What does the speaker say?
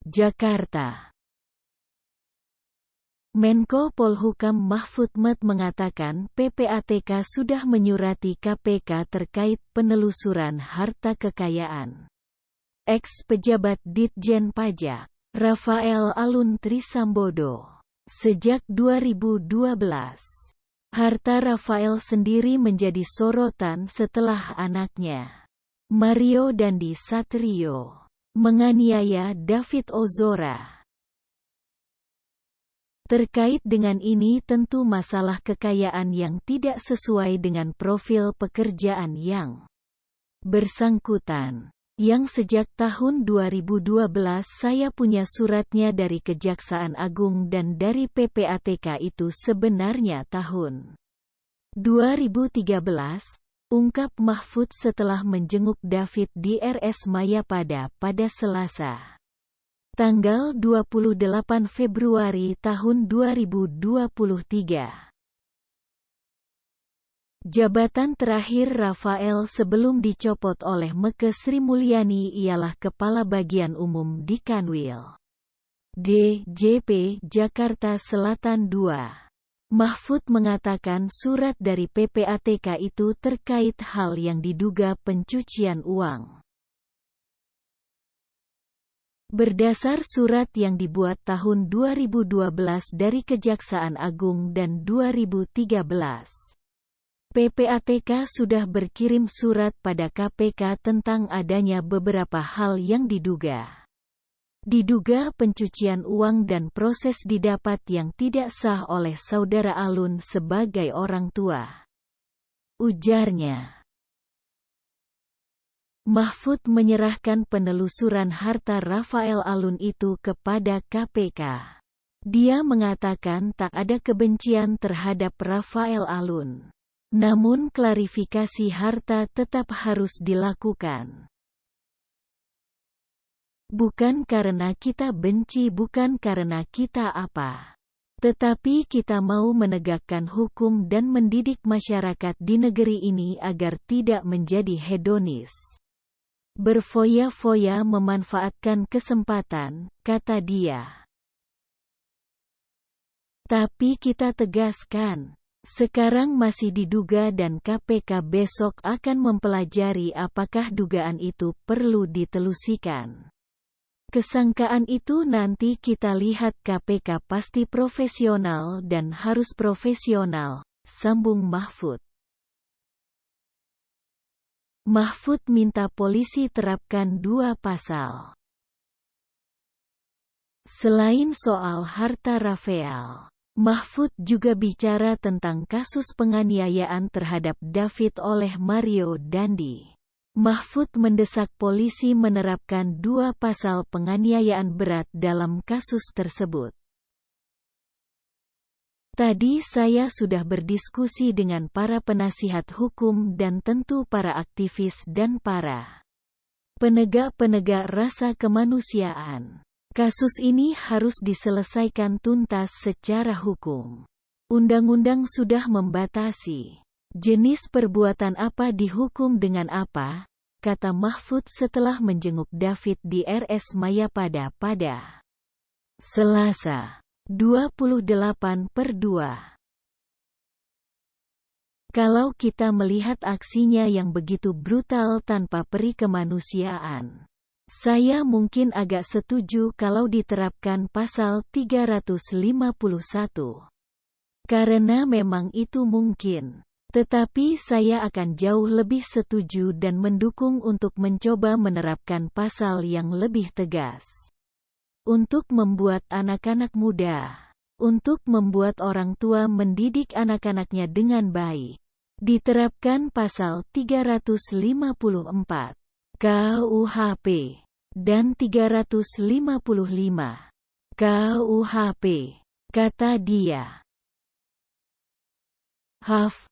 Jakarta. Menko Polhukam Mahfud MD mengatakan PPATK sudah menyurati KPK terkait penelusuran harta kekayaan ex-pejabat Ditjen Pajak, Rafael Alun Trisambodo. Sejak 2012, harta Rafael sendiri menjadi sorotan setelah anaknya, Mario Dandi Satrio, menganiaya David Ozora. Terkait dengan ini tentu masalah kekayaan yang tidak sesuai dengan profil pekerjaan yang bersangkutan. Yang sejak tahun 2012 saya punya suratnya dari Kejaksaan Agung dan dari PPATK itu sebenarnya tahun 2013, ungkap Mahfud setelah menjenguk David di RS Mayapada pada Selasa, tanggal 28 Februari tahun 2023. Jabatan terakhir Rafael sebelum dicopot oleh Meke Sri Mulyani ialah Kepala Bagian Umum di Kanwil DJP Jakarta Selatan II. Mahfud mengatakan surat dari PPATK itu terkait hal yang diduga pencucian uang. Berdasar surat yang dibuat tahun 2012 dari Kejaksaan Agung dan 2013. PPATK sudah berkirim surat pada KPK tentang adanya beberapa hal yang diduga pencucian uang dan proses didapat yang tidak sah oleh saudara Alun sebagai orang tua. Ujarnya. Mahfud menyerahkan penelusuran harta Rafael Alun itu kepada KPK. Dia mengatakan tak ada kebencian terhadap Rafael Alun. Namun klarifikasi harta tetap harus dilakukan. Bukan karena kita benci, bukan karena kita apa. Tetapi kita mau menegakkan hukum dan mendidik masyarakat di negeri ini agar tidak menjadi hedonis. Berfoya-foya memanfaatkan kesempatan, kata dia. Tapi kita tegaskan. Sekarang masih diduga dan KPK besok akan mempelajari apakah dugaan itu perlu ditelusikan. Kesangkaan itu nanti kita lihat, KPK pasti profesional dan harus profesional, sambung Mahfud. Mahfud minta polisi terapkan 2 pasal. Selain soal harta Rafael, Mahfud juga bicara tentang kasus penganiayaan terhadap David oleh Mario Dandi. Mahfud mendesak polisi menerapkan 2 pasal penganiayaan berat dalam kasus tersebut. Tadi saya sudah berdiskusi dengan para penasihat hukum dan tentu para aktivis dan para penegak rasa kemanusiaan. Kasus ini harus diselesaikan tuntas secara hukum. Undang-undang sudah membatasi jenis perbuatan apa dihukum dengan apa, kata Mahfud setelah menjenguk David di RS Mayapada pada Selasa, 28/2. Kalau kita melihat aksinya yang begitu brutal tanpa peri kemanusiaan, saya mungkin agak setuju kalau diterapkan pasal 351. Karena memang itu mungkin. Tetapi saya akan jauh lebih setuju dan mendukung untuk mencoba menerapkan pasal yang lebih tegas. Untuk membuat anak-anak muda. Untuk membuat orang tua mendidik anak-anaknya dengan baik. Diterapkan pasal 354. KUHP dan 355 KUHP, kata dia. Haf.